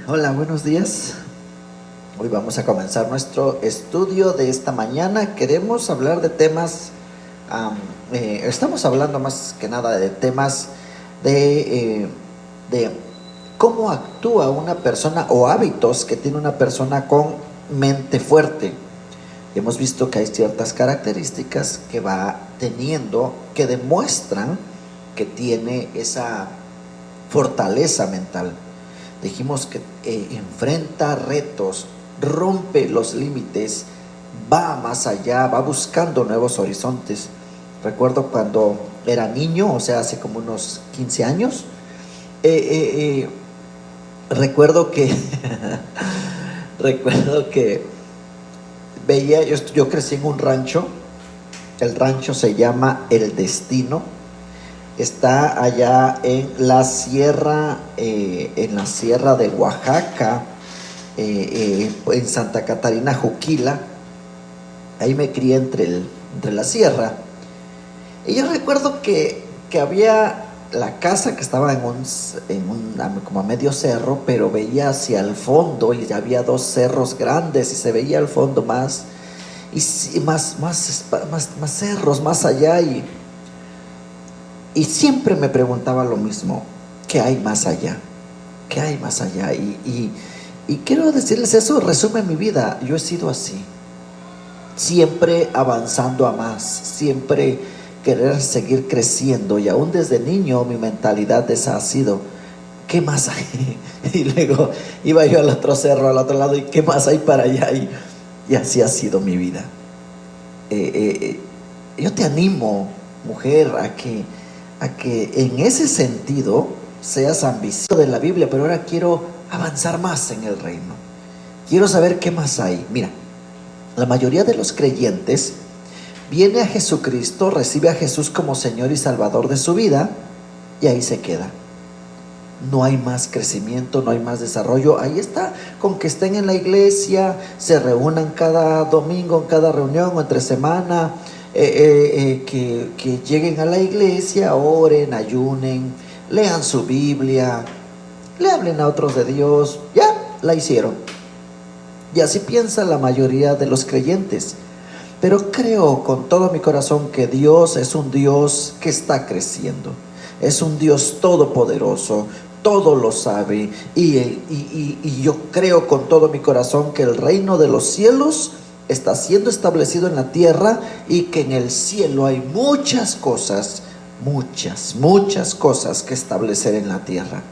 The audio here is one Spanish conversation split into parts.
Hola, buenos días. Hoy vamos a comenzar nuestro estudio de esta mañana. Queremos hablar de temas, estamos hablando más que nada de temas de cómo actúa una persona o hábitos que tiene una persona con mente fuerte. Hemos visto que hay ciertas características que va teniendo que demuestran que tiene esa fortaleza mental. Dijimos que enfrenta retos, rompe los límites, va más allá, va buscando nuevos horizontes. Recuerdo cuando era niño, o sea, hace como unos 15 años, recuerdo que recuerdo que veía, yo crecí en un rancho. El rancho se llama El Destino. Está allá en la sierra de Oaxaca, en Santa Catarina, Juquila. Ahí me crié entre la sierra. Y yo recuerdo que había la casa que estaba como a medio cerro, pero veía hacia el fondo y había dos cerros grandes y se veía al fondo más cerros más allá, y siempre me preguntaba lo mismo: ¿qué hay más allá? ¿Qué hay más allá? Y quiero decirles, eso resume mi vida. Yo he sido así, siempre avanzando a más, siempre querer seguir creciendo. Y aún desde niño mi mentalidad esa ha sido: ¿qué más hay? Y luego iba yo al otro cerro, al otro lado, y ¿qué más hay para allá? Y así ha sido mi vida. Yo te animo, mujer, a que en ese sentido seas ambicioso de la Biblia, pero ahora quiero avanzar más en el reino. Quiero saber qué más hay. Mira, la mayoría de los creyentes viene a Jesucristo, recibe a Jesús como Señor y Salvador de su vida, y ahí se queda. No hay más crecimiento, no hay más desarrollo. Ahí está, con que estén en la iglesia, se reúnan cada domingo, en cada reunión o entre semana, que lleguen a la iglesia, oren, ayunen, lean su Biblia, le hablen a otros de Dios. Ya, la hicieron. Y así piensa la mayoría de los creyentes. Pero creo con todo mi corazón que Dios es un Dios que está creciendo. Es un Dios todopoderoso, todo lo sabe, y yo creo con todo mi corazón que el reino de los cielos está siendo establecido en la tierra, y que en el cielo hay muchas cosas que establecer en la tierra.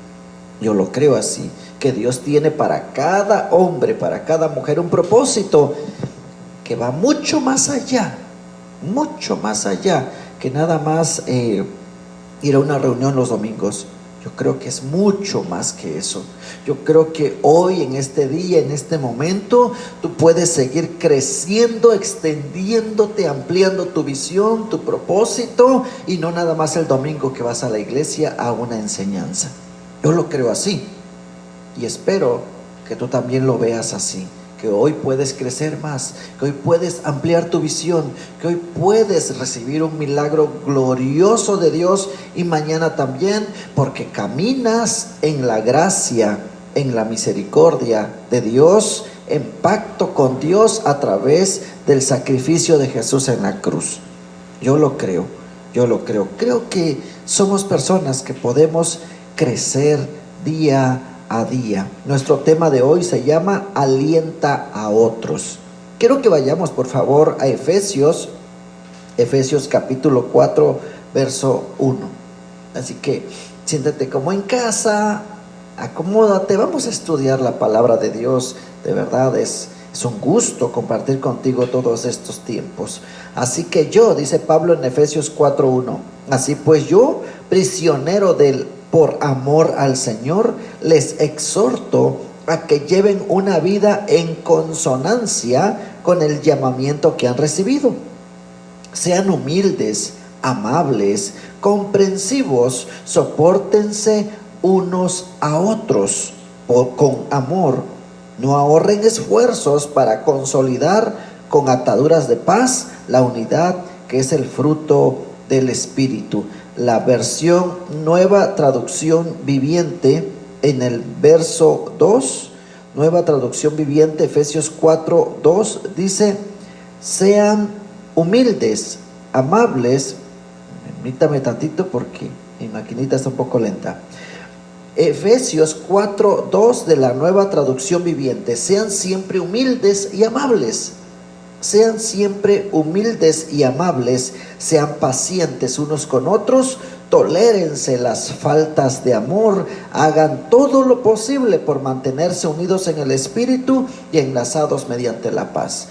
Yo lo creo así, que Dios tiene para cada hombre, para cada mujer, un propósito que va mucho más allá que nada más ir a una reunión los domingos. Yo creo que es mucho más que eso. Yo creo que hoy, en este día, en este momento, tú puedes seguir creciendo, extendiéndote, ampliando tu visión, tu propósito, y no nada más el domingo que vas a la iglesia a una enseñanza. Yo lo creo así, y espero que tú también lo veas así. Que hoy puedes crecer más, que hoy puedes ampliar tu visión, que hoy puedes recibir un milagro glorioso de Dios, y mañana también, porque caminas en la gracia, en la misericordia de Dios, en pacto con Dios a través del sacrificio de Jesús en la cruz. Yo lo creo. Creo que somos personas que podemos crecer día a día. Nuestro tema de hoy se llama Alienta a otros. Quiero que vayamos por favor a Efesios capítulo 4, verso 1. Así que siéntate como en casa, acomódate, vamos a estudiar la palabra de Dios. De verdad es un gusto compartir contigo todos estos tiempos. Así que yo, dice Pablo en Efesios 4:1, así pues yo, prisionero por amor al Señor, les exhorto a que lleven una vida en consonancia con el llamamiento que han recibido. Sean humildes, amables, comprensivos, sopórtense unos a otros con amor. No ahorren esfuerzos para consolidar con ataduras de paz la unidad que es el fruto del Espíritu. La versión Nueva Traducción Viviente en el verso 2, Nueva Traducción Viviente, Efesios 4:2, dice: sean humildes, amables. Permítame tantito porque mi maquinita está un poco lenta. Efesios 4:2 de la Nueva Traducción Viviente: sean siempre humildes y amables. Sean siempre humildes y amables, sean pacientes unos con otros, tolérense las faltas de amor, hagan todo lo posible por mantenerse unidos en el Espíritu y enlazados mediante la paz.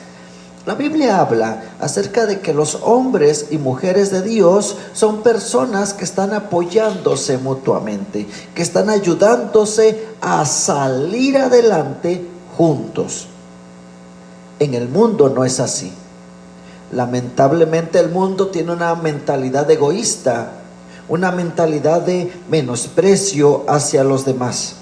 La Biblia habla acerca de que los hombres y mujeres de Dios son personas que están apoyándose mutuamente, que están ayudándose a salir adelante juntos. En el mundo no es así. Lamentablemente el mundo tiene una mentalidad egoísta, una mentalidad de menosprecio hacia los demás.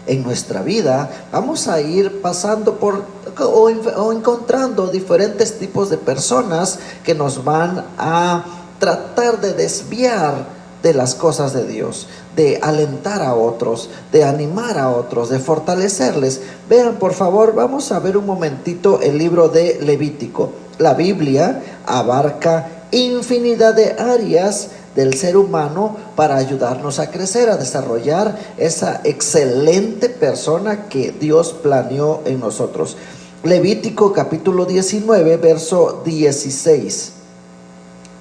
En nuestra vida vamos a ir pasando por o encontrando diferentes tipos de personas que nos van a tratar de desviar de las cosas de Dios, de alentar a otros, de animar a otros, de fortalecerles. Vean, por favor, vamos a ver un momentito el libro de Levítico. La Biblia abarca infinidad de áreas del ser humano para ayudarnos a crecer, a desarrollar esa excelente persona que Dios planeó en nosotros. Levítico capítulo 19, verso 16.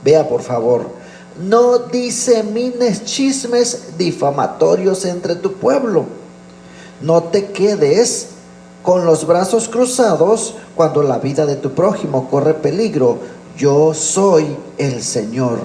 Vea, por favor: no disemines chismes difamatorios entre tu pueblo. No te quedes con los brazos cruzados cuando la vida de tu prójimo corre peligro. Yo soy el Señor.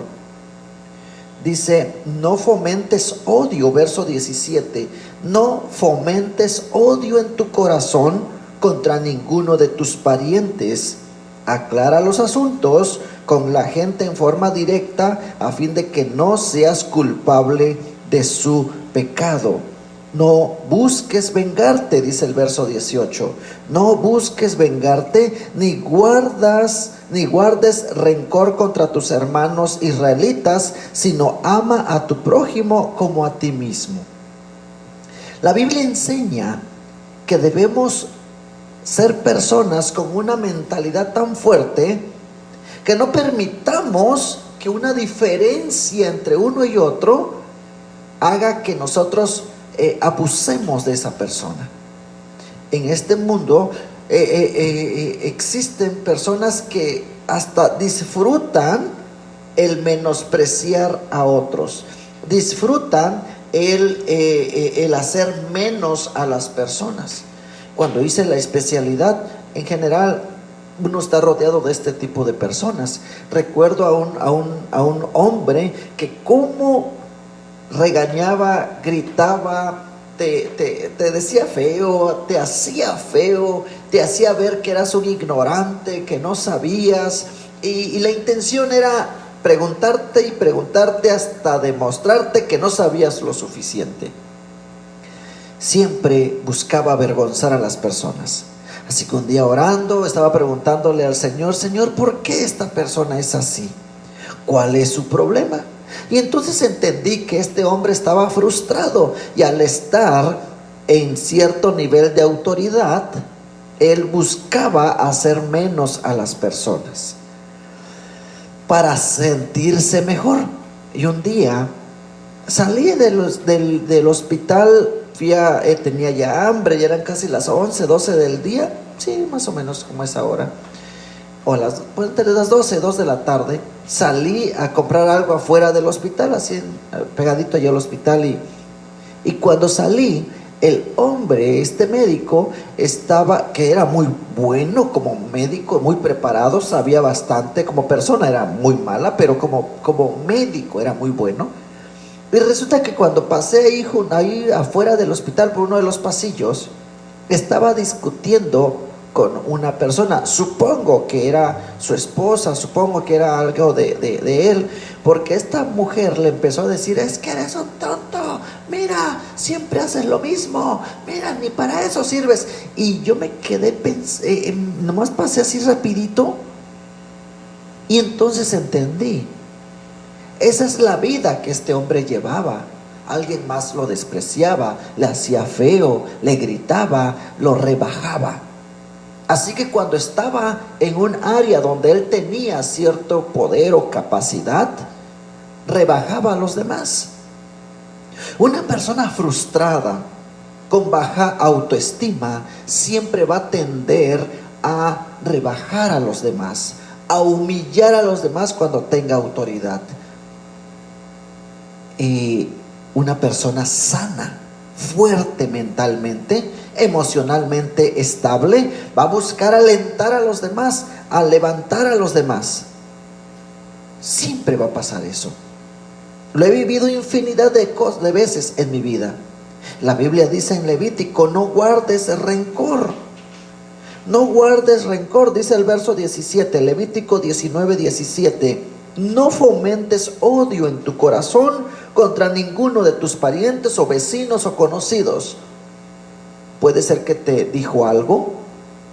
Dice: no fomentes odio, verso 17. No fomentes odio en tu corazón contra ninguno de tus parientes. Aclara los asuntos con la gente en forma directa, a fin de que no seas culpable de su pecado. No busques vengarte, dice el verso 18. No busques vengarte, ni guardes rencor contra tus hermanos israelitas, sino ama a tu prójimo como a ti mismo. La Biblia enseña que debemos ser personas con una mentalidad tan fuerte que no permitamos que una diferencia entre uno y otro haga que nosotros abusemos de esa persona. En este mundo existen personas que hasta disfrutan el menospreciar a otros, disfrutan el hacer menos a las personas. Cuando hice la especialidad, en general uno está rodeado de este tipo de personas. Recuerdo a un hombre que como regañaba, gritaba, te decía feo, te hacía feo, te hacía ver que eras un ignorante, que no sabías, y la intención era preguntarte y preguntarte hasta demostrarte que no sabías lo suficiente. Siempre buscaba avergonzar a las personas. Así que un día orando estaba preguntándole al Señor: Señor, ¿por qué esta persona es así? ¿Cuál es su problema? Y entonces entendí que este hombre estaba frustrado, y al estar en cierto nivel de autoridad, él buscaba hacer menos a las personas para sentirse mejor. Y un día salí del hospital, tenía ya hambre, ya eran casi las 11, 12 del día, sí, más o menos como es ahora, o entre las 12, 2 de la tarde. Salí a comprar algo afuera del hospital, así pegadito allá al hospital, y cuando salí, el hombre, este médico, que era muy bueno como médico, muy preparado, sabía bastante. Como persona era muy mala, pero como médico era muy bueno. Y resulta que cuando pasé ahí afuera del hospital por uno de los pasillos, estaba discutiendo con una persona, supongo que era su esposa, supongo que era algo de él, porque esta mujer le empezó a decir: es que eres un tonto, mira, siempre haces lo mismo, mira, ni para eso sirves. Y yo me quedé, nomás pasé así rapidito, y entonces entendí: esa es la vida que este hombre llevaba. alguien más lo despreciaba, le hacía feo, le gritaba, lo rebajaba. Así que cuando estaba en un área donde él tenía cierto poder o capacidad, rebajaba a los demás. Una persona frustrada, con baja autoestima, siempre va a tender a rebajar a los demás, a humillar a los demás cuando tenga autoridad. Y una persona sana, fuerte mentalmente, emocionalmente estable, va a buscar alentar a los demás, a levantar a los demás. Siempre va a pasar eso. Lo he vivido infinidad de veces en mi vida. La Biblia dice en Levítico: no guardes rencor. No guardes rencor, dice el verso 17, Levítico 19:17. No fomentes odio en tu corazón contra ninguno de tus parientes o vecinos o conocidos. Puede ser que te dijo algo,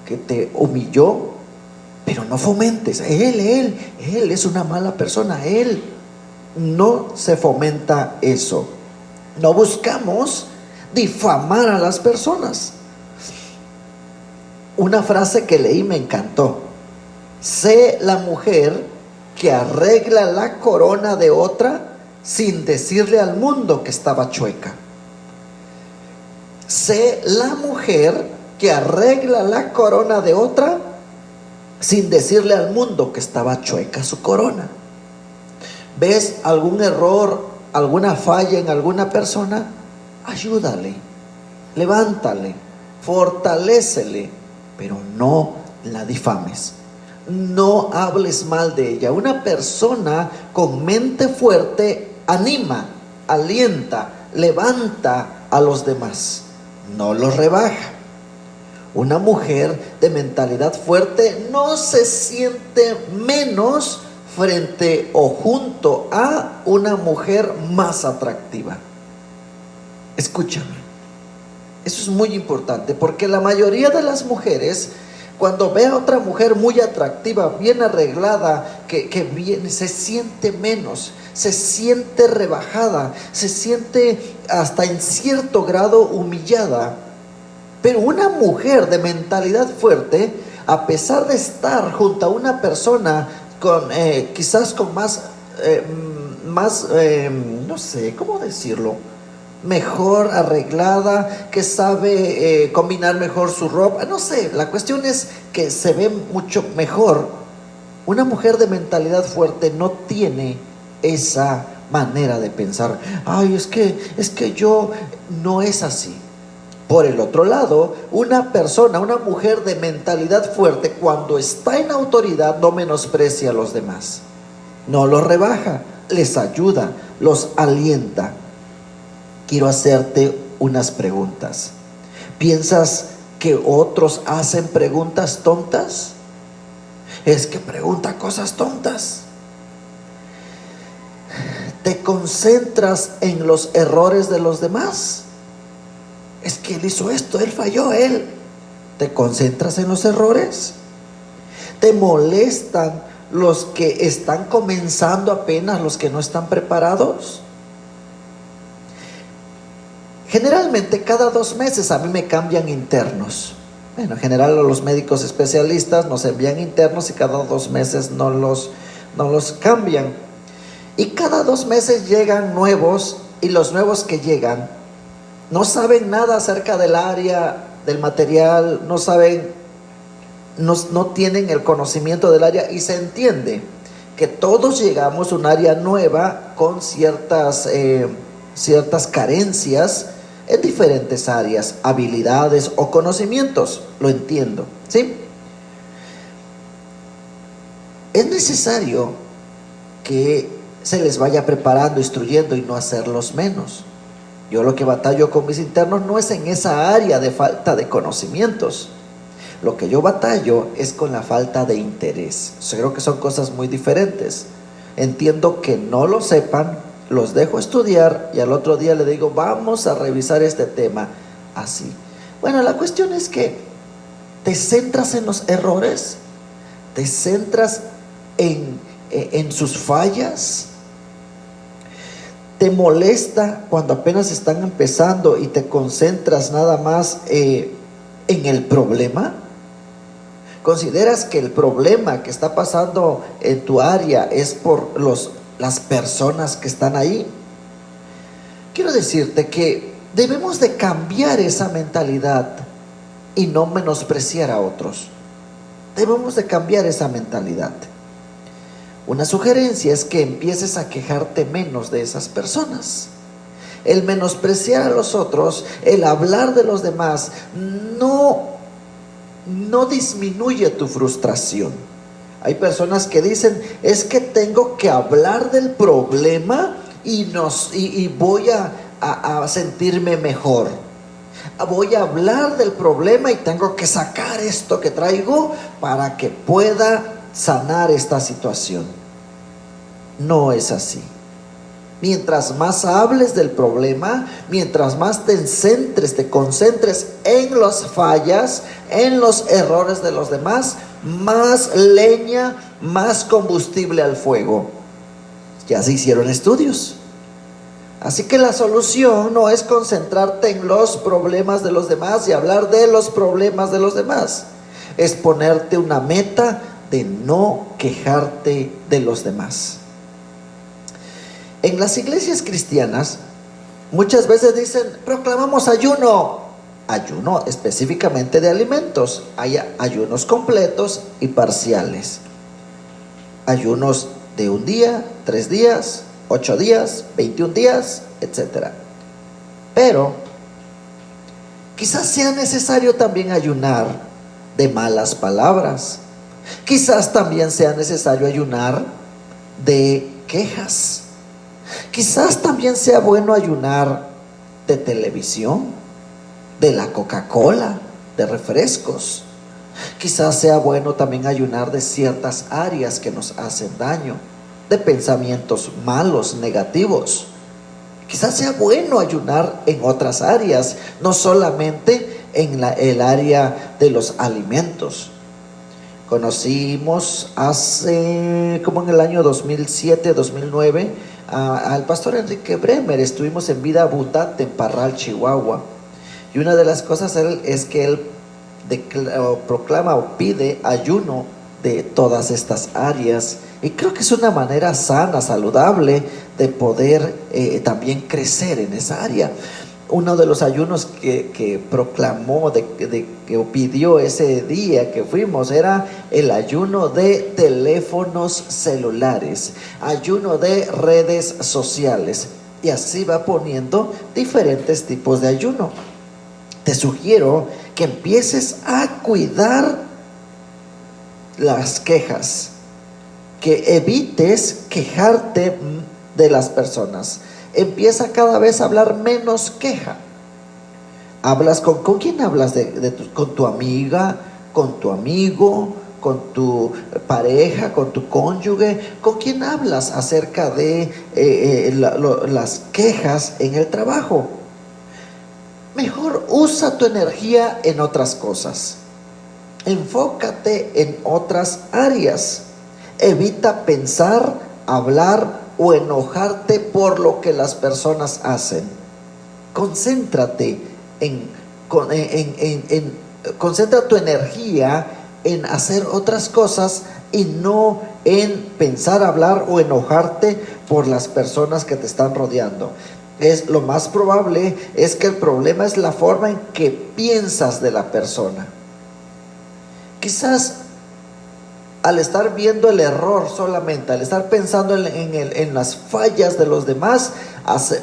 que te humilló, pero no fomentes. Él es una mala persona. No se fomenta eso. No buscamos difamar a las personas. Una frase que leí me encantó: sé la mujer que arregla la corona de otra sin decirle al mundo que estaba chueca. Sé la mujer que arregla la corona de otra sin decirle al mundo que estaba chueca su corona. ¿Ves algún error, alguna falla en alguna persona? Ayúdale, levántale, fortalécele, pero no la difames. No hables mal de ella. Una persona con mente fuerte anima, alienta, levanta a los demás, no los rebaja. Una mujer de mentalidad fuerte no se siente menos frente o junto a una mujer más atractiva. Escúchame, eso es muy importante, porque la mayoría de las mujeres, cuando ve a otra mujer muy atractiva, bien arreglada, que viene, se siente menos, se siente rebajada, se siente hasta en cierto grado humillada. Pero una mujer de mentalidad fuerte, a pesar de estar junto a una persona con quizás con más, no sé cómo decirlo, mejor arreglada, que sabe combinar mejor su ropa, no sé, la cuestión es que se ve mucho mejor. Una mujer de mentalidad fuerte no tiene esa manera de pensar. Ay, es que yo, no es así. Por el otro lado, una mujer de mentalidad fuerte, cuando está en autoridad, no menosprecia a los demás, no los rebaja, les ayuda, los alienta. Quiero hacerte unas preguntas. ¿Piensas que otros hacen preguntas tontas? Es que pregunta cosas tontas. ¿Te concentras en los errores de los demás? Es que él hizo esto, él falló, él. ¿Te concentras en los errores? ¿Te molestan los que están comenzando apenas, los que no están preparados? Generalmente cada 2 meses a mí me cambian internos. Bueno, en general a los médicos especialistas nos envían internos y cada 2 meses no los cambian. Y cada 2 meses llegan nuevos, y los nuevos que llegan no saben nada acerca del área, del material, no tienen el conocimiento del área, y se entiende que todos llegamos a un área nueva con ciertas carencias en diferentes áreas, habilidades o conocimientos. Lo entiendo, ¿sí? Es necesario que se les vaya preparando, instruyendo, y no hacerlos menos. Yo lo que batallo con mis internos no es en esa área de falta de conocimientos. Lo que yo batallo es con la falta de interés. Creo que son cosas muy diferentes. Entiendo que no lo sepan, los dejo estudiar y al otro día le digo: vamos a revisar este tema así. Bueno, la cuestión es que te centras en los errores, te centras en sus fallas, ¿Te molesta cuando apenas están empezando y te concentras nada más en el problema? ¿Consideras que el problema que está pasando en tu área es por las personas que están ahí? Quiero decirte que debemos de cambiar esa mentalidad y no menospreciar a otros. Debemos de cambiar esa mentalidad. Una sugerencia es que empieces a quejarte menos de esas personas. El menospreciar a los otros, el hablar de los demás, no disminuye tu frustración. Hay personas que dicen, es que tengo que hablar del problema y voy a sentirme mejor. Voy a hablar del problema y tengo que sacar esto que traigo para que pueda sanar esta situación. No es así. Mientras más hables del problema, mientras más te concentres en las fallas, en los errores de los demás, más leña, más combustible al fuego. Ya se hicieron estudios. Así que la solución no es concentrarte en los problemas de los demás y hablar de los problemas de los demás. Es ponerte una meta de no quejarte de los demás. En las iglesias cristianas muchas veces dicen, proclamamos ayuno específicamente de alimentos. Hay ayunos completos y parciales. Ayunos de 1 día, 3 días, 8 días, 21 días, etc. Pero quizás sea necesario también ayunar de malas palabras. Quizás también sea necesario ayunar de quejas. Quizás también sea bueno ayunar de televisión, de la Coca-Cola, de refrescos. Quizás sea bueno también ayunar de ciertas áreas que nos hacen daño, de pensamientos malos, negativos. Quizás sea bueno ayunar en otras áreas, no solamente en el área de los alimentos. Conocimos hace como en el año 2007, 2009 al pastor Enrique Bremer. Estuvimos en Vida Abundante en Parral, Chihuahua, y una de las cosas es que él proclama o pide ayuno de todas estas áreas, y creo que es una manera sana, saludable de poder también crecer en esa área. Uno de los ayunos que proclamó, que pidió ese día que fuimos, era el ayuno de teléfonos celulares, ayuno de redes sociales, y así va poniendo diferentes tipos de ayuno. Te sugiero que empieces a cuidar las quejas, que evites quejarte de las personas. Empieza cada vez a hablar menos queja. Hablas ¿con quién hablas? Con tu amiga, con tu amigo, con tu pareja, con tu cónyuge. ¿Con quién hablas acerca de las quejas en el trabajo? Mejor usa tu energía en otras cosas. Enfócate en otras áreas. Evita pensar, hablar o enojarte por lo que las personas hacen. Concéntrate concentra tu energía en hacer otras cosas y no en pensar, hablar o enojarte por las personas que te están rodeando. Lo más probable es que el problema es la forma en que piensas de la persona. Quizás al estar viendo el error solamente, al estar pensando en las fallas de los demás,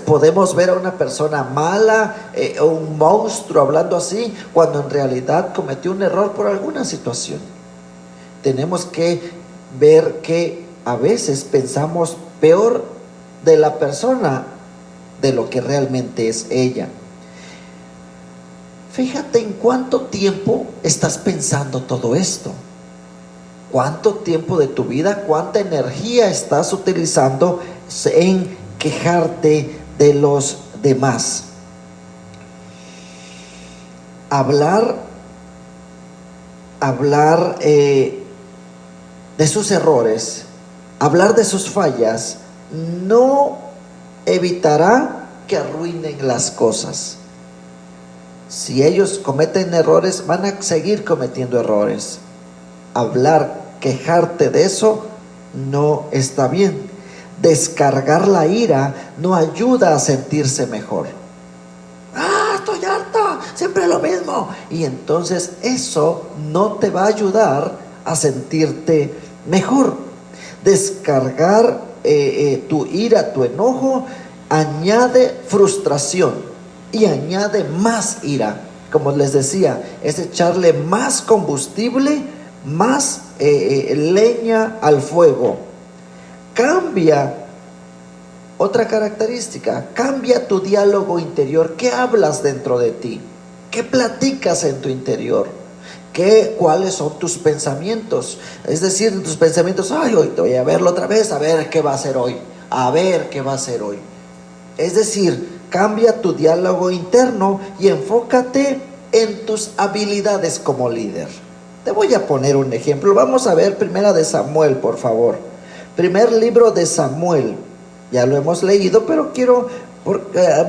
podemos ver a una persona mala o un monstruo hablando así, cuando en realidad cometió un error por alguna situación. Tenemos que ver que a veces pensamos peor de la persona de lo que realmente es ella. Fíjate en cuánto tiempo estás pensando todo esto. ¿Cuánto tiempo de tu vida, cuánta energía estás utilizando en quejarte de los demás? Hablar de sus errores, hablar de sus fallas, no evitará que arruinen las cosas. Si ellos cometen errores, van a seguir cometiendo errores. Hablar, quejarte de eso, no está bien. Descargar la ira no ayuda a sentirse mejor. Estoy harta, siempre lo mismo. Y entonces eso no te va a ayudar a sentirte mejor. Descargar tu ira, tu enojo, añade frustración y añade más ira. Como les decía, es echarle más combustible, más leña al fuego. Cambia. Otra característica, cambia tu diálogo interior. ¿Qué hablas dentro de ti? ¿Qué platicas en tu interior? ¿Cuáles son tus pensamientos? Es decir, tus pensamientos, hoy voy a verlo otra vez, a ver qué va a hacer hoy, a ver qué va a hacer hoy. Es decir, cambia tu diálogo interno y enfócate en tus habilidades como líder. Te voy a poner un ejemplo. Vamos a ver Primera de Samuel, por favor. Primer libro de Samuel. Ya lo hemos leído, pero quiero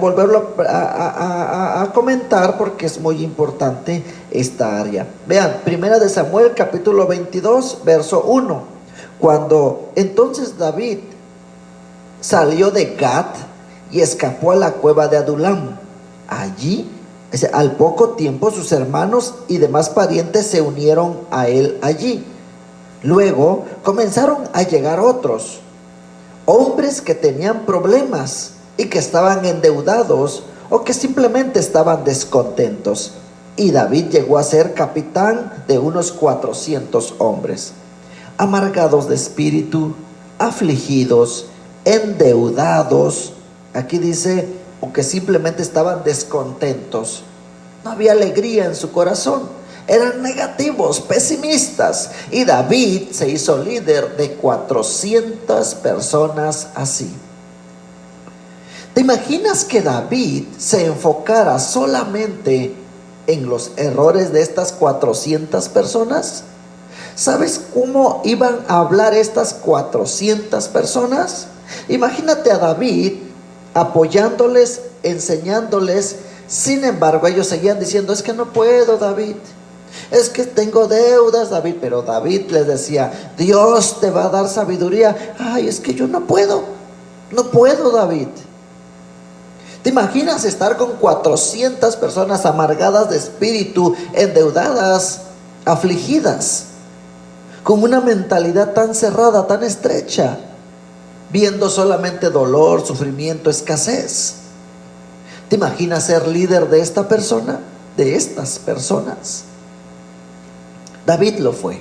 volverlo a comentar porque es muy importante esta área. Vean, Primera de Samuel, capítulo 22, verso 1. Cuando entonces David salió de Gat y escapó a la cueva de Adulam. Allí, al poco tiempo, sus hermanos y demás parientes se unieron a él allí. Luego comenzaron a llegar otros hombres que tenían problemas y que estaban endeudados o que simplemente estaban descontentos. Y David llegó a ser capitán de unos 400 hombres, amargados de espíritu, afligidos, endeudados. Aquí dice, o que simplemente estaban descontentos. No había alegría en su corazón. Eran negativos, pesimistas. Y David se hizo líder de 400 personas así. ¿Te imaginas que David se enfocara solamente en los errores de estas 400 personas? ¿Sabes cómo iban a hablar estas 400 personas? Imagínate a David apoyándoles, enseñándoles. Sin embargo, ellos seguían diciendo, es que no puedo, David. Es que tengo deudas, David. Pero David les decía, Dios te va a dar sabiduría. Ay, es que yo no puedo, David. ¿Te imaginas estar con 400 personas amargadas de espíritu, endeudadas, afligidas, con una mentalidad tan cerrada, tan estrecha, viendo solamente dolor, sufrimiento, escasez? ¿Te imaginas ser líder de esta persona, de estas personas? David lo fue.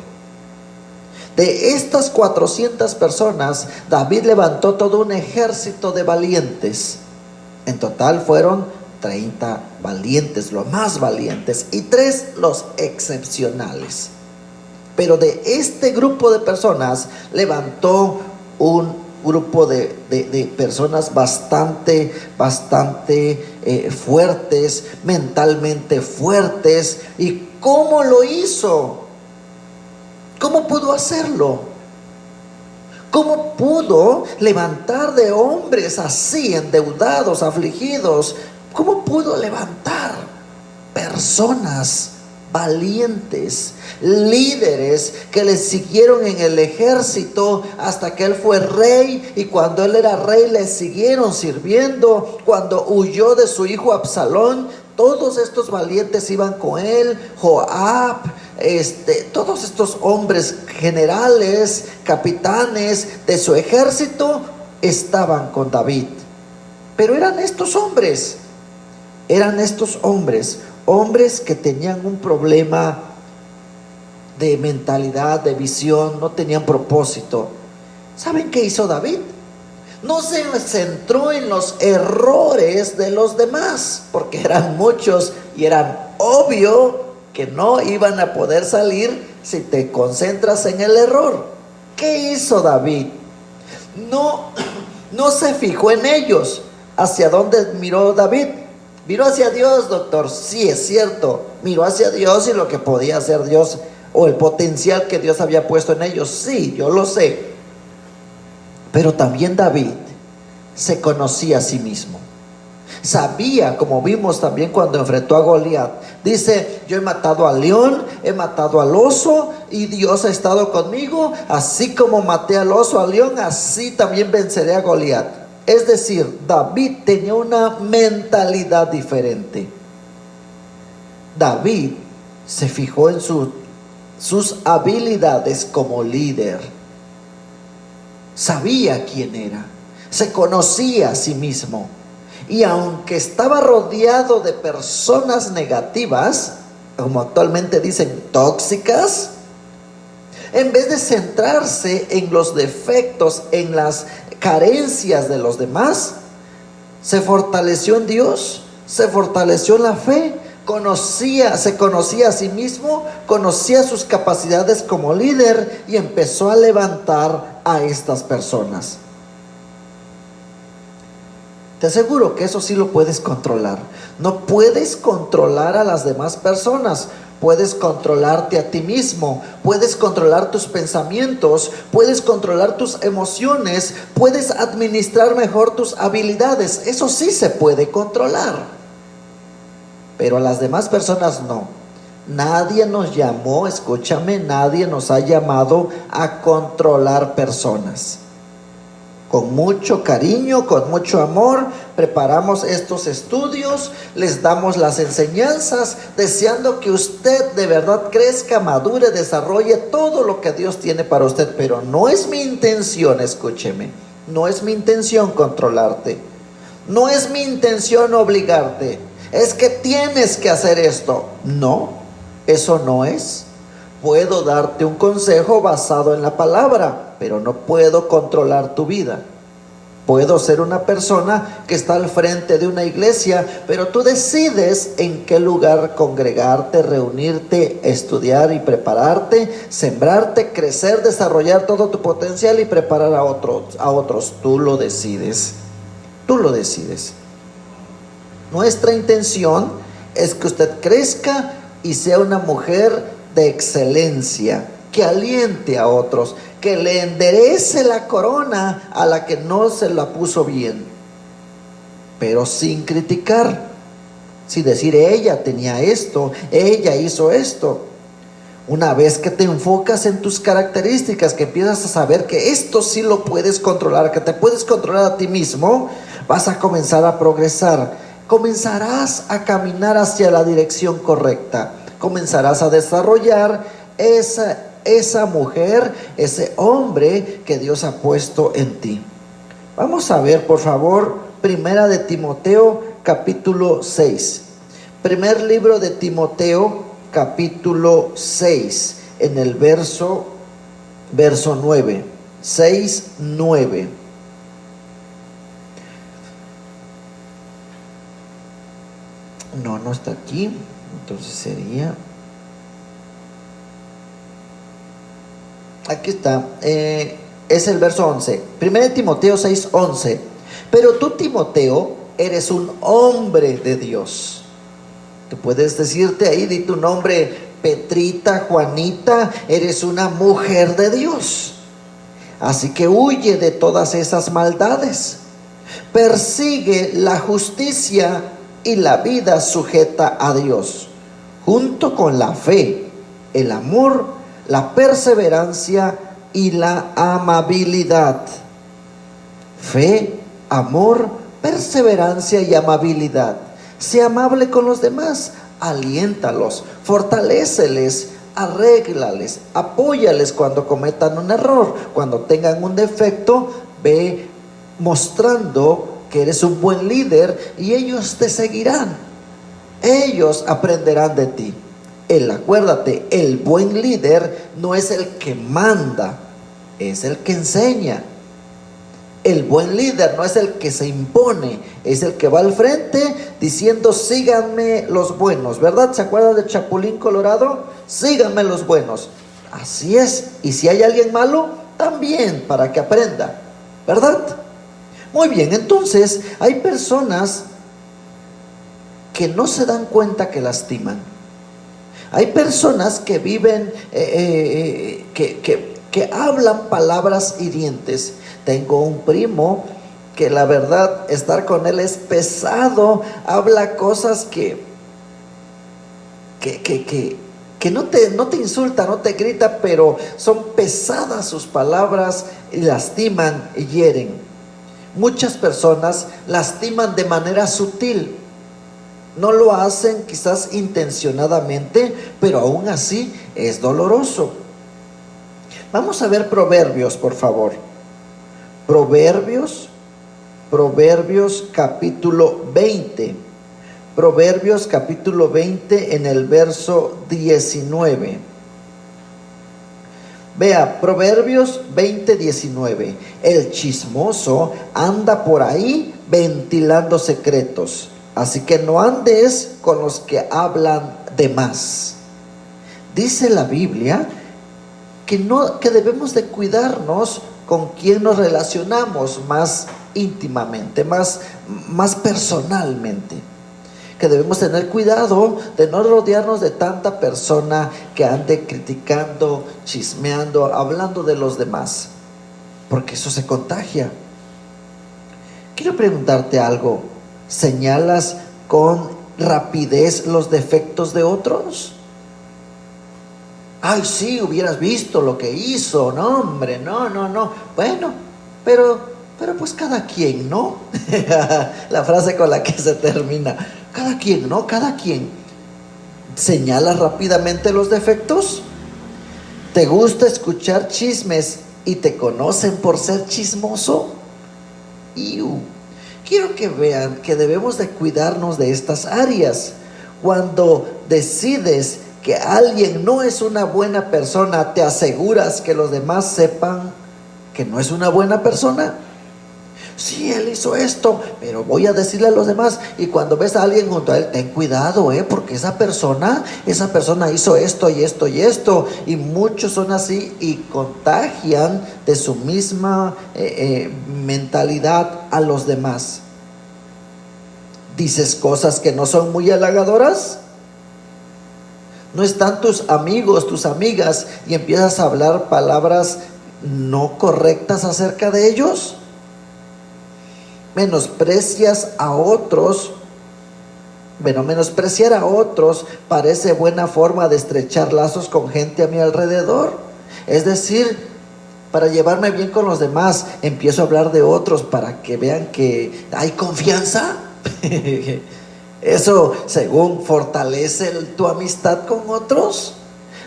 De estas 400 personas, David levantó todo un ejército de valientes. En total fueron 30 valientes, los más valientes, y 3 los excepcionales. Pero de este grupo de personas levantó un grupo de personas bastante fuertes, mentalmente fuertes. ¿Y cómo lo hizo? ¿Cómo pudo hacerlo? ¿Cómo pudo levantar de hombres así, endeudados, afligidos? ¿Cómo pudo levantar personas valientes, líderes que le siguieron en el ejército hasta que él fue rey? Y cuando él era rey le siguieron sirviendo. Cuando huyó de su hijo Absalón, todos estos valientes iban con él. Joab, todos estos hombres generales, capitanes de su ejército estaban con David. Pero eran estos hombres hombres que tenían un problema de mentalidad, de visión, no tenían propósito. ¿Saben qué hizo David? No se centró en los errores de los demás, porque eran muchos y eran obvio que no iban a poder salir si te concentras en el error. ¿Qué hizo David? No se fijó en ellos. ¿Hacia dónde miró David? Miró hacia Dios, doctor. Sí, es cierto. Miró hacia Dios y lo que podía hacer Dios, o el potencial que Dios había puesto en ellos. Sí, yo lo sé. Pero también David se conocía a sí mismo. Sabía, como vimos también cuando enfrentó a Goliat. Dice: yo he matado al león, he matado al oso, y Dios ha estado conmigo. Así como maté al oso, al león, así también venceré a Goliat. Es decir, David tenía una mentalidad diferente. David se fijó en sus habilidades como líder. Sabía quién era, se conocía a sí mismo. Y aunque estaba rodeado de personas negativas, como actualmente dicen, tóxicas, en vez de centrarse en los defectos, en las carencias de los demás, se fortaleció en Dios, se fortaleció en la fe, se conocía a sí mismo, conocía sus capacidades como líder y empezó a levantar a estas personas. Te aseguro que eso sí lo puedes controlar. No puedes controlar a las demás personas. Puedes controlarte a ti mismo. Puedes controlar tus pensamientos. Puedes controlar tus emociones. Puedes administrar mejor tus habilidades. Eso sí se puede controlar. Pero a las demás personas no. Nadie nos llamó, escúchame, nadie nos ha llamado a controlar personas. Con mucho cariño, con mucho amor, preparamos estos estudios, les damos las enseñanzas, deseando que usted de verdad crezca, madure, desarrolle todo lo que Dios tiene para usted. Pero no es mi intención, escúcheme, no es mi intención controlarte, no es mi intención obligarte, es que tienes que hacer esto. No, eso no es. Puedo darte un consejo basado en la palabra, pero no puedo controlar tu vida. Puedo ser una persona que está al frente de una iglesia, pero tú decides en qué lugar congregarte, reunirte, estudiar y prepararte, sembrarte, crecer, desarrollar todo tu potencial y preparar a otros. Tú lo decides. Tú lo decides. Nuestra intención es que usted crezca y sea una mujer de excelencia, que aliente a otros, que le enderece la corona a la que no se la puso bien, pero sin criticar, sin decir ella tenía esto, ella hizo esto. Una vez que te enfocas en tus características, que empiezas a saber que esto sí lo puedes controlar, que te puedes controlar a ti mismo, vas a comenzar a progresar, comenzarás a caminar hacia la dirección correcta. Comenzarás a desarrollar esa mujer, ese hombre que Dios ha puesto en ti. Vamos a ver, por favor, Primera de Timoteo, capítulo 6. Primer libro de Timoteo, capítulo 6, en el verso 9. 6, 9. No está aquí. Entonces sería, aquí está, es el verso 11, 1 Timoteo 6, 11. Pero tú, Timoteo, eres un hombre de Dios. Tú puedes decirte ahí, di tu nombre, Petrita, Juanita, eres una mujer de Dios. Así que huye de todas esas maldades. Persigue la justicia y la vida sujeta a Dios, junto con la fe, el amor, la perseverancia y la amabilidad. Fe, amor, perseverancia y amabilidad. Sé amable con los demás, aliéntalos, fortaléceles, arréglales, apóyales cuando cometan un error, cuando tengan un defecto. Ve mostrando que eres un buen líder y ellos te seguirán. Ellos aprenderán de ti. Acuérdate, el buen líder no es el que manda, es el que enseña. El buen líder no es el que se impone, es el que va al frente diciendo: síganme los buenos, ¿verdad? ¿Se acuerdan de Chapulín Colorado? Síganme los buenos. Así es. Y si hay alguien malo, también, para que aprenda, ¿verdad? Muy bien, entonces hay personas que no se dan cuenta que lastiman. Hay personas que viven, que hablan palabras hirientes. Tengo un primo que la verdad estar con él es pesado. Habla cosas que no te insulta, no te grita, pero son pesadas sus palabras y lastiman y hieren. Muchas personas lastiman de manera sutil. No lo hacen quizás intencionadamente, pero aún así es doloroso. Vamos a ver Proverbios, por favor. Proverbios capítulo 20. Proverbios capítulo 20 en el verso 19. Vea, Proverbios 20:19. El chismoso anda por ahí ventilando secretos, así que no andes con los que hablan de más. Dice la Biblia que debemos de cuidarnos con quien nos relacionamos más íntimamente, más personalmente. Que debemos tener cuidado de no rodearnos de tanta persona que ande criticando, chismeando, hablando de los demás, porque eso se contagia. Quiero preguntarte algo. ¿Señalas con rapidez los defectos de otros? Ay, sí, hubieras visto lo que hizo. No, hombre, no. Bueno, pero pues cada quien, ¿no? La frase con la que se termina. Cada quien, ¿no? Cada quien. ¿Señala rápidamente los defectos? ¿Te gusta escuchar chismes y te conocen por ser chismoso? Quiero que vean que debemos de cuidarnos de estas áreas. Cuando decides que alguien no es una buena persona, ¿te aseguras que los demás sepan que no es una buena persona? Sí, él hizo esto, pero voy a decirle a los demás. Y cuando ves a alguien junto a él, ten cuidado, porque esa persona hizo esto y esto y esto. Y muchos son así y contagian de su misma mentalidad a los demás. ¿Dices cosas que no son muy halagadoras? ¿No están tus amigos, tus amigas y empiezas a hablar palabras no correctas acerca de ellos? Menosprecias a otros. Menospreciar a otros parece buena forma de estrechar lazos con gente a mi alrededor. Es decir, para llevarme bien con los demás, empiezo a hablar de otros para que vean que hay confianza. Eso, según, fortalece tu amistad con otros.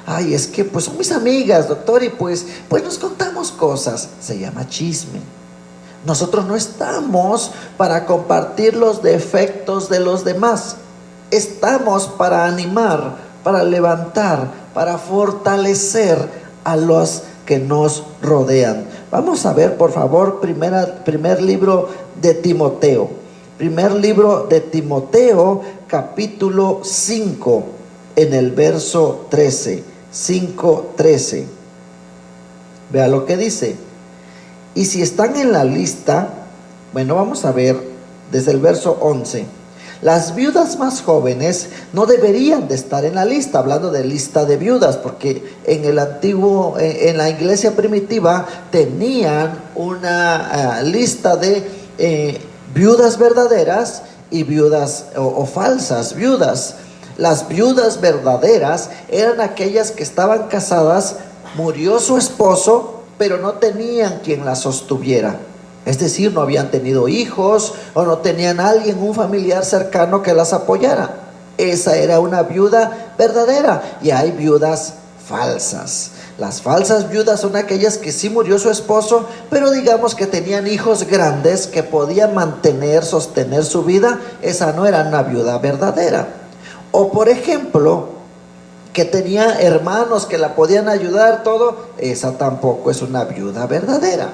Ay, es que pues son mis amigas, doctor, y pues nos contamos cosas. Se llama chisme. Nosotros no estamos para compartir los defectos de los demás. Estamos para animar, para levantar, para fortalecer a los que nos rodean. Vamos a ver, por favor, primer libro de Timoteo. Primer libro de Timoteo, capítulo 5, en el verso 13. 5:13. Vea lo que dice. Y si están en la lista, vamos a ver desde el verso 11. Las viudas más jóvenes no deberían de estar en la lista, hablando de lista de viudas, porque en la iglesia primitiva tenían una lista de viudas verdaderas y viudas o falsas viudas. Las viudas verdaderas eran aquellas que estaban casadas, murió su esposo, pero no tenían quien las sostuviera. Es decir, no habían tenido hijos o no tenían un familiar cercano que las apoyara. Esa era una viuda verdadera. Y hay viudas falsas. Las falsas viudas son aquellas que sí murió su esposo, pero digamos que tenían hijos grandes que podían sostener su vida. Esa no era una viuda verdadera. O por ejemplo, que tenía hermanos que la podían ayudar, todo. Esa tampoco es una viuda verdadera.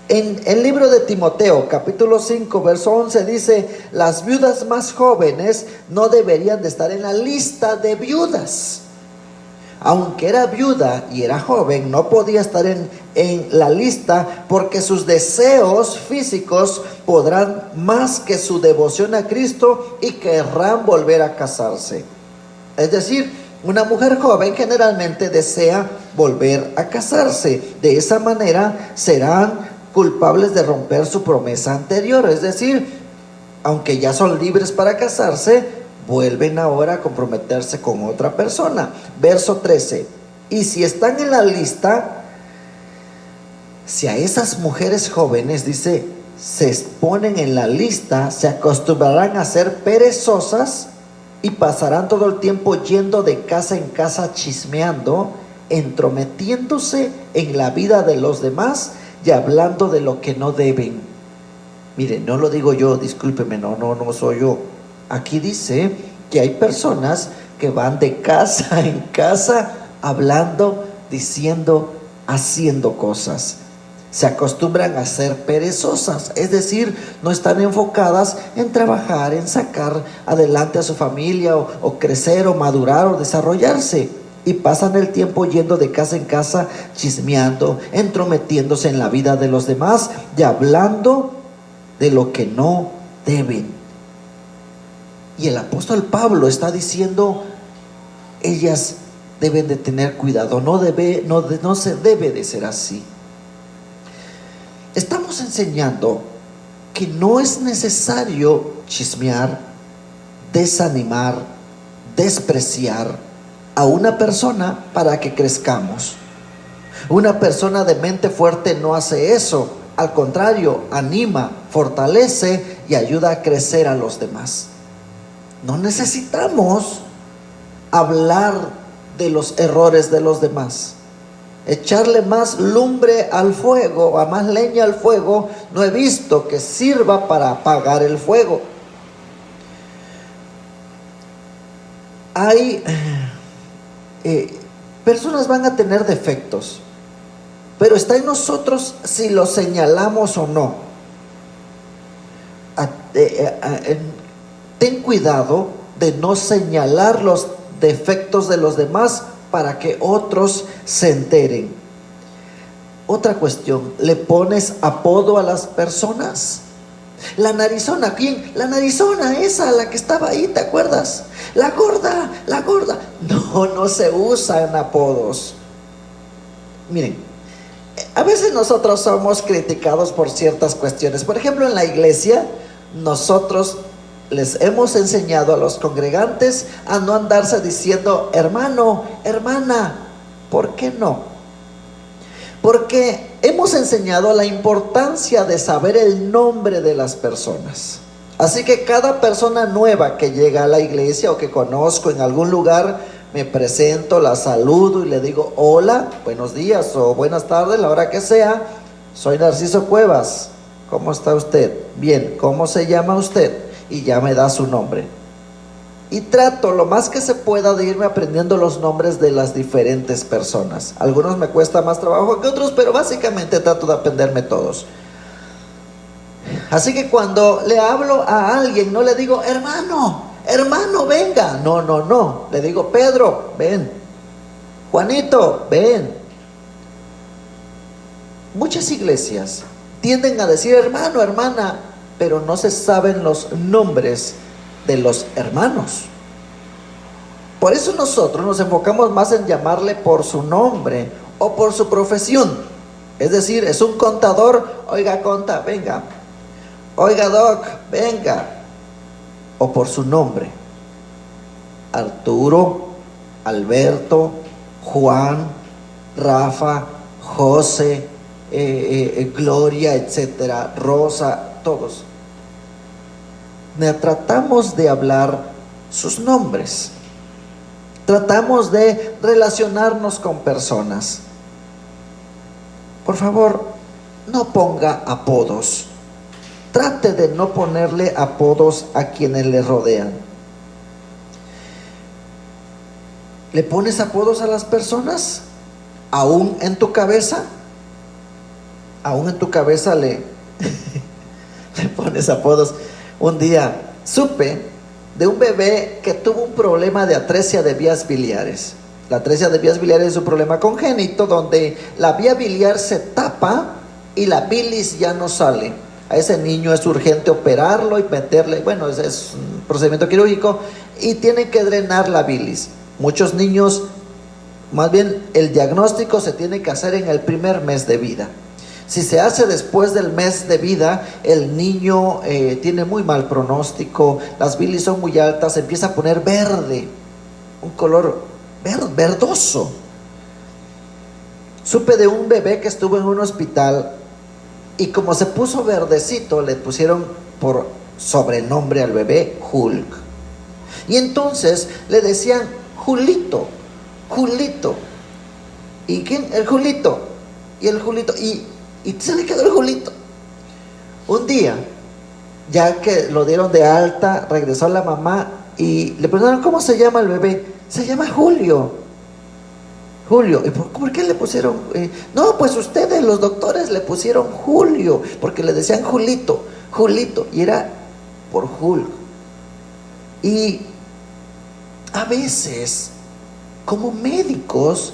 En el libro de Timoteo, capítulo 5, verso 11, dice: las viudas más jóvenes no deberían de estar en la lista de viudas. Aunque era viuda y era joven, no podía estar en la lista, porque sus deseos físicos podrán más que su devoción a Cristo y querrán volver a casarse. Es decir, una mujer joven generalmente desea volver a casarse. De esa manera serán culpables de romper su promesa anterior. Es decir, aunque ya son libres para casarse, vuelven ahora a comprometerse con otra persona. Verso 13. Y si están en la lista, si a esas mujeres jóvenes, dice, se ponen en la lista, se acostumbrarán a ser perezosas y pasarán todo el tiempo yendo de casa en casa chismeando, entrometiéndose en la vida de los demás y hablando de lo que no deben. Mire, no lo digo yo, discúlpeme, no soy yo. Aquí dice que hay personas que van de casa en casa hablando, diciendo, haciendo cosas. Se acostumbran a ser perezosas, es decir, no están enfocadas en trabajar, en sacar adelante a su familia o crecer o madurar o desarrollarse. Y pasan el tiempo yendo de casa en casa, chismeando, entrometiéndose en la vida de los demás y hablando de lo que no deben. Y el apóstol Pablo está diciendo, ellas deben de tener cuidado, no se debe de ser así. Estamos enseñando que no es necesario chismear, desanimar, despreciar a una persona para que crezcamos. Una persona de mente fuerte no hace eso. Al contrario, anima, fortalece y ayuda a crecer a los demás. No necesitamos hablar de los errores de los demás. Echarle más lumbre al fuego, a más leña al fuego, no he visto que sirva para apagar el fuego. Hay personas van a tener defectos, pero está en nosotros si los señalamos o no. Ten cuidado de no señalar los defectos de los demás para que otros se enteren. Otra cuestión, ¿le pones apodo a las personas? La narizona, ¿quién? La narizona, esa, la que estaba ahí, ¿te acuerdas? La gorda. No se usan apodos. Miren, a veces nosotros somos criticados por ciertas cuestiones. Por ejemplo, en la iglesia, nosotros les hemos enseñado a los congregantes a no andarse diciendo hermano, hermana. ¿Por qué no? Porque hemos enseñado la importancia de saber el nombre de las personas. Así que cada persona nueva que llega a la iglesia o que conozco en algún lugar, me presento, la saludo y le digo hola, buenos días o buenas tardes, la hora que sea. Soy Narciso Cuevas. ¿Cómo está usted? Bien. ¿Cómo se llama usted? Y ya me da su nombre. Y trato lo más que se pueda de irme aprendiendo los nombres de las diferentes personas. Algunos me cuesta más trabajo que otros, pero básicamente trato de aprenderme todos. Así que cuando le hablo a alguien, no le digo hermano, venga. No. Le digo Pedro, ven. Juanito, ven. Muchas iglesias tienden a decir hermano, hermana, pero no se saben los nombres de los hermanos. Por eso nosotros nos enfocamos más en llamarle por su nombre o por su profesión. Es decir, es un contador, oiga conta, venga. Oiga doc, venga. O por su nombre. Arturo, Alberto, Juan, Rafa, José, Gloria, etcétera, Rosa, todos. Tratamos de hablar sus nombres. Tratamos de relacionarnos con personas. Por favor, no ponga apodos. Trate de no ponerle apodos a quienes le rodean. ¿Le pones apodos a las personas? ¿Aún en tu cabeza? ¿Aún en tu cabeza le pones apodos? Un día supe de un bebé que tuvo un problema de atresia de vías biliares. La atresia de vías biliares es un problema congénito donde la vía biliar se tapa y la bilis ya no sale. A ese niño es urgente operarlo y meterle, bueno, es un procedimiento quirúrgico y tienen que drenar la bilis. Muchos niños, más bien el diagnóstico se tiene que hacer en el primer mes de vida. Si se hace después del mes de vida, el niño tiene muy mal pronóstico, las bilis son muy altas, se empieza a poner verde, un color verdoso. Supe de un bebé que estuvo en un hospital y como se puso verdecito, le pusieron por sobrenombre al bebé Hulk. Y entonces le decían Julito, Julito. ¿Y quién? El Julito. Y el Julito. Y se le quedó el Julito. Un día, ya que lo dieron de alta, regresó la mamá y le preguntaron: ¿cómo se llama el bebé? Se llama Julio. Julio. ¿Y por qué le pusieron? No, pues ustedes, los doctores, le pusieron Julio, porque le decían Julito, Julito, y era por Hulk. Y a veces, como médicos,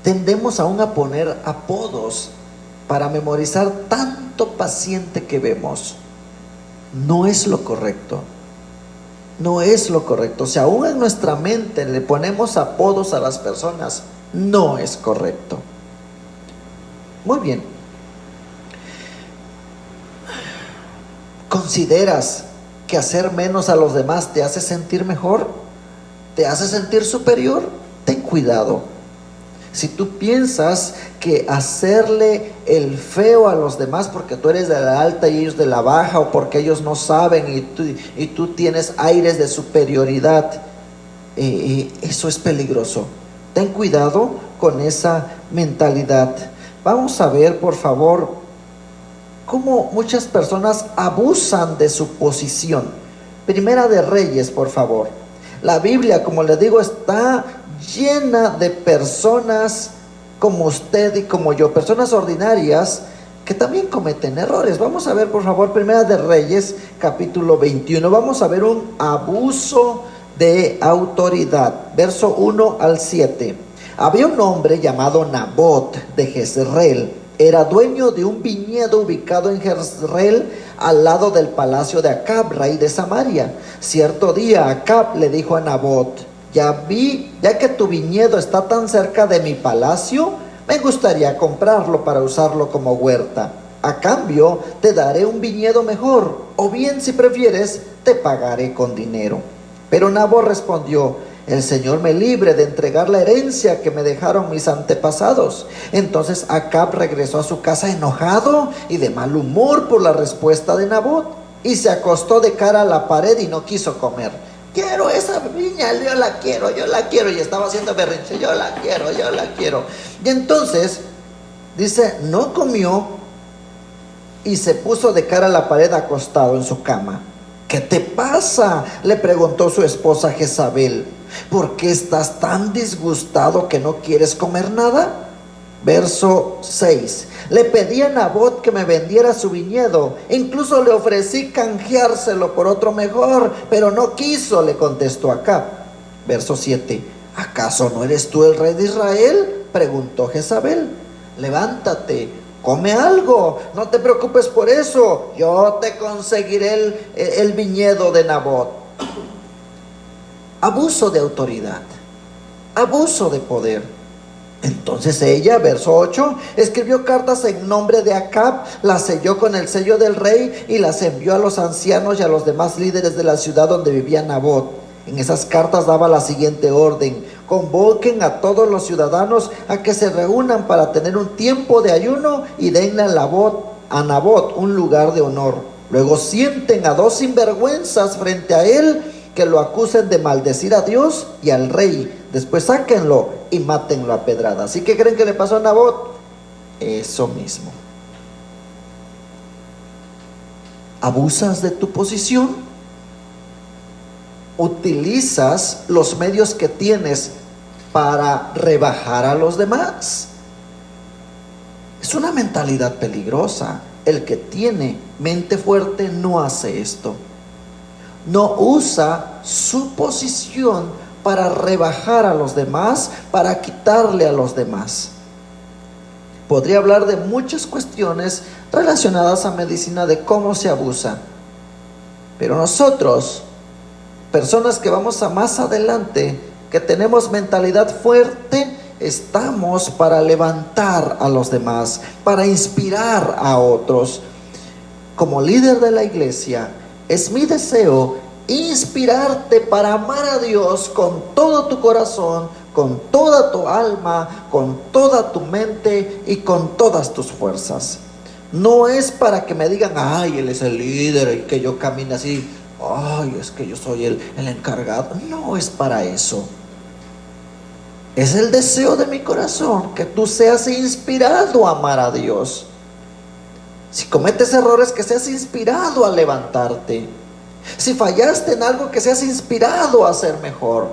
tendemos aún a poner apodos para memorizar tanto paciente que vemos. No es lo correcto. No es lo correcto. Si aún en nuestra mente le ponemos apodos a las personas, no es correcto. Muy bien. ¿Consideras que hacer menos a los demás te hace sentir mejor? ¿Te hace sentir superior? Ten cuidado. Si tú piensas que hacerle el feo a los demás porque tú eres de la alta y ellos de la baja, o porque ellos no saben y tú tienes aires de superioridad, eso es peligroso. Ten cuidado con esa mentalidad. Vamos a ver, por favor, cómo muchas personas abusan de su posición. Primera de Reyes, por favor. La Biblia, como les digo, está llena de personas como usted y como yo, personas ordinarias que también cometen errores. Vamos a ver, por favor, Primera de Reyes, capítulo 21. Vamos a ver un abuso de autoridad, verso 1 al 7. Había un hombre llamado Nabot de Jezreel. Era dueño de un viñedo ubicado en Jezreel, al lado del palacio de Acab, rey de Samaria. Cierto día Acab le dijo a Nabot: ya que tu viñedo está tan cerca de mi palacio, me gustaría comprarlo para usarlo como huerta. A cambio, te daré un viñedo mejor, o bien, si prefieres, te pagaré con dinero. Pero Nabot respondió: el Señor me libre de entregar la herencia que me dejaron mis antepasados. Entonces Acab regresó a su casa enojado y de mal humor por la respuesta de Nabot, y se acostó de cara a la pared y no quiso comer. Quiero esa viña, yo la quiero, y estaba haciendo berrinche: yo la quiero. Y entonces, dice, no comió y se puso de cara a la pared acostado en su cama. ¿Qué te pasa?, le preguntó su esposa Jezabel. ¿Por qué estás tan disgustado que no quieres comer nada? Verso 6. Le pedí a Nabot que me vendiera su viñedo, incluso le ofrecí canjeárselo por otro mejor, pero no quiso, le contestó Acab. Verso 7. ¿Acaso no eres tú el rey de Israel?, preguntó Jezabel. Levántate, come algo, no te preocupes por eso, yo te conseguiré el viñedo de Nabot. Abuso de autoridad, abuso de poder. Entonces ella, verso 8, escribió cartas en nombre de Acab, las selló con el sello del rey y las envió a los ancianos y a los demás líderes de la ciudad donde vivía Nabot. En esas cartas daba la siguiente orden: convoquen a todos los ciudadanos a que se reúnan para tener un tiempo de ayuno y denle a Nabot un lugar de honor. Luego sienten a dos sinvergüenzas frente a él que lo acusen de maldecir a Dios y al rey. Después sáquenlo y mátenlo a pedradas. ¿Y qué creen que le pasó a Nabot? Eso mismo. ¿Abusas de tu posición? ¿Utilizas los medios que tienes para rebajar a los demás? Es una mentalidad peligrosa. El que tiene mente fuerte no hace esto. No usa su posición para rebajar a los demás, para quitarle a los demás. Podría hablar de muchas cuestiones relacionadas a medicina, de cómo se abusa. Pero nosotros, personas que vamos a más adelante, que tenemos mentalidad fuerte estamos para levantar a los demás, para inspirar a otros. Como líder de la iglesia, es mi deseo inspirarte para amar a Dios con todo tu corazón, con toda tu alma, con toda tu mente y con todas tus fuerzas. No es para que me digan, ay, él es el líder y que yo camine así, ay, es que yo soy el encargado. No es para eso. Es el deseo de mi corazón que tú seas inspirado a amar a Dios. Si cometes errores, que seas inspirado a levantarte. Si fallaste en algo, que seas inspirado a ser mejor.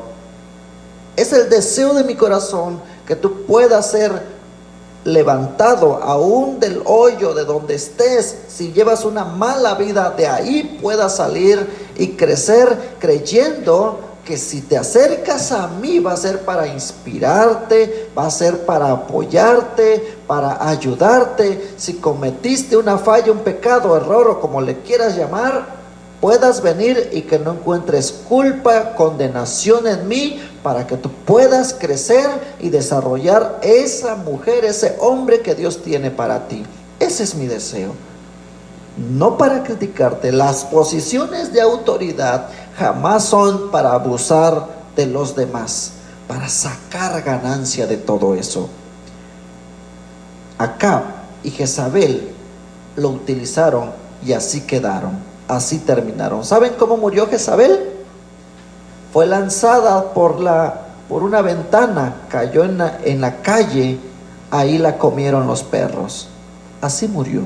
Es el deseo de mi corazón que tú puedas ser levantado aún del hoyo de donde estés. Si llevas una mala vida, de ahí puedas salir y crecer, creyendo que si te acercas a mí va a ser para inspirarte, va a ser para apoyarte, para ayudarte. Si cometiste una falla, un pecado, error o como le quieras llamar, puedas venir y que no encuentres culpa, condenación en mí, para que tú puedas crecer y desarrollar esa mujer, ese hombre que Dios tiene para ti. Ese es mi deseo. No para criticarte. Las posiciones de autoridad jamás son para abusar de los demás, para sacar ganancia de todo eso. Acab y Jezabel lo utilizaron y así quedaron, así terminaron. ¿Saben cómo murió Jezabel? Fue lanzada por una ventana, cayó en la calle, ahí la comieron los perros. Así murió.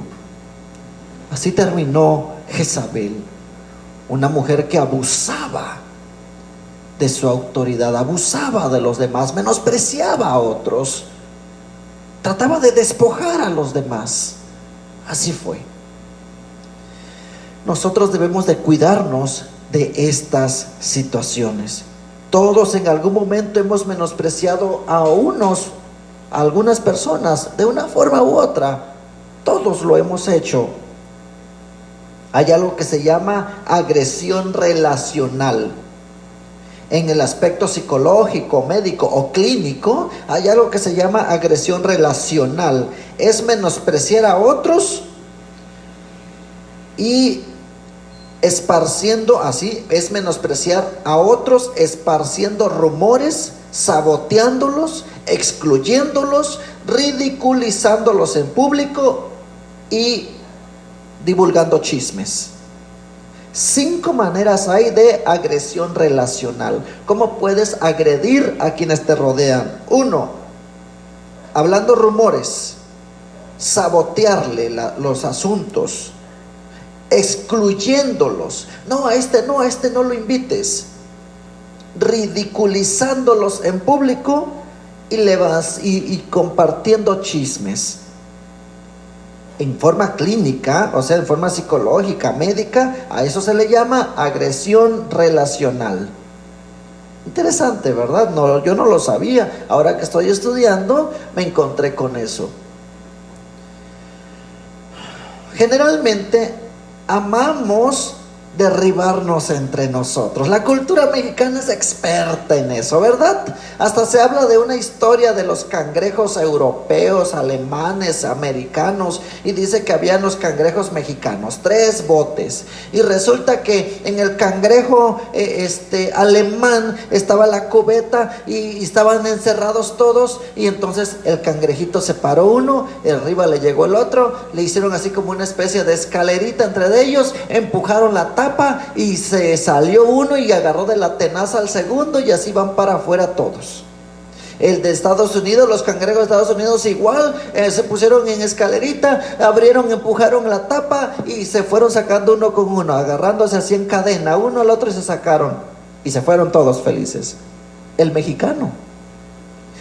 Así terminó Jezabel, una mujer que abusaba de su autoridad, abusaba de los demás, menospreciaba a otros, trataba de despojar a los demás. Así fue. Nosotros debemos de cuidarnos de estas situaciones. Todos en algún momento hemos menospreciado a algunas personas, de una forma u otra. Todos lo hemos hecho. Hay algo que se llama agresión relacional. En el aspecto psicológico, médico o clínico, hay algo que se llama agresión relacional. Es menospreciar a otros y es menospreciar a otros, esparciendo rumores, saboteándolos, excluyéndolos, ridiculizándolos en público y divulgando chismes. 5 maneras hay de agresión relacional. ¿Cómo puedes agredir a quienes te rodean? 1, hablando rumores, sabotearle los asuntos, excluyéndolos. No, a este no lo invites. Ridiculizándolos en público y compartiendo chismes. En forma clínica, o sea, en forma psicológica, médica, a eso se le llama agresión relacional. Interesante, ¿verdad? No, yo no lo sabía. Ahora que estoy estudiando, me encontré con eso. Generalmente amamos derribarnos entre nosotros. La cultura mexicana es experta en eso, ¿verdad? Hasta se habla de una historia de los cangrejos europeos, alemanes, americanos, y dice que habían los cangrejos mexicanos, 3 botes, y resulta que en el cangrejo alemán estaba la cubeta y estaban encerrados todos, y entonces el cangrejito se paró uno, arriba le llegó el otro, le hicieron así como una especie de escalerita entre ellos, empujaron la tapa y se salió uno y agarró de la tenaza al segundo, y así van para afuera todos. El de Estados Unidos, los cangrejos de Estados Unidos igual, se pusieron en escalerita, abrieron, empujaron la tapa y se fueron sacando uno con uno, agarrándose así en cadena, uno al otro, y se sacaron y se fueron todos felices. El mexicano,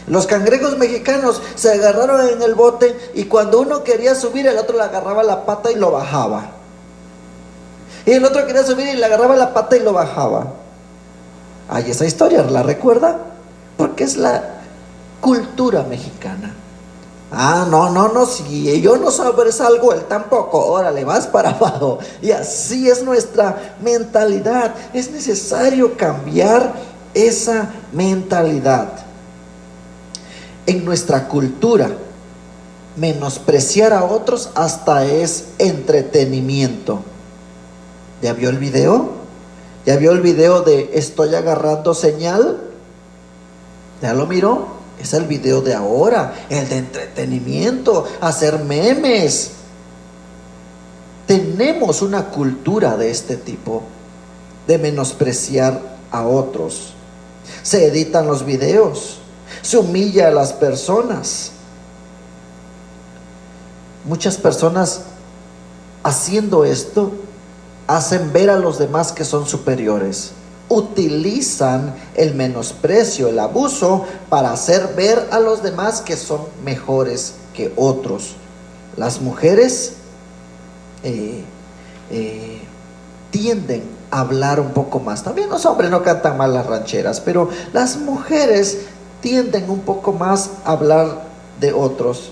los cangrejos mexicanos se agarraron en el bote, y cuando uno quería subir, el otro le agarraba la pata y lo bajaba. Y el otro quería subir y le agarraba la pata y lo bajaba. Ay, esa historia, ¿la recuerda? Porque es la cultura mexicana. No, si yo no sobresalgo, él tampoco, órale, vas para abajo. Y así es nuestra mentalidad. Es necesario cambiar esa mentalidad. En nuestra cultura, menospreciar a otros hasta es entretenimiento. ¿Ya vio el video? ¿Ya vio el video de estoy agarrando señal? ¿Ya lo miró? Es el video de ahora, el de entretenimiento, hacer memes. Tenemos una cultura de este tipo, de menospreciar a otros. Se editan los videos, se humilla a las personas. Muchas personas haciendo esto hacen ver a los demás que son superiores. Utilizan el menosprecio, el abuso para hacer ver a los demás que son mejores que otros. Las mujeres tienden a hablar un poco más. También los hombres no cantan mal las rancheras, pero las mujeres tienden un poco más a hablar de otros.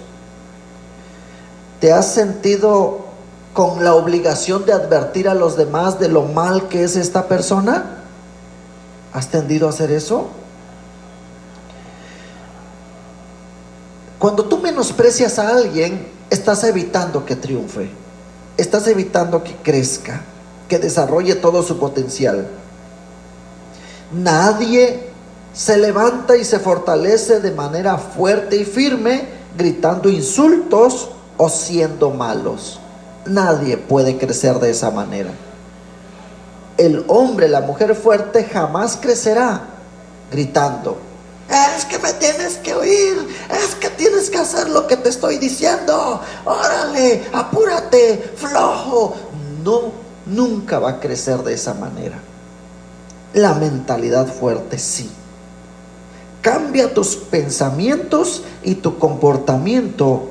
¿Te has sentido con la obligación de advertir a los demás de lo mal que es esta persona? ¿Has tendido a hacer eso? Cuando tú menosprecias a alguien, estás evitando que triunfe, estás evitando que crezca, que desarrolle todo su potencial. Nadie se levanta y se fortalece de manera fuerte y firme gritando insultos o siendo malos. Nadie puede crecer de esa manera. El hombre, la mujer fuerte jamás crecerá gritando: es que me tienes que oír, es que tienes que hacer lo que te estoy diciendo, órale, apúrate, flojo. No, nunca va a crecer de esa manera. La mentalidad fuerte sí. Cambia tus pensamientos y tu comportamiento.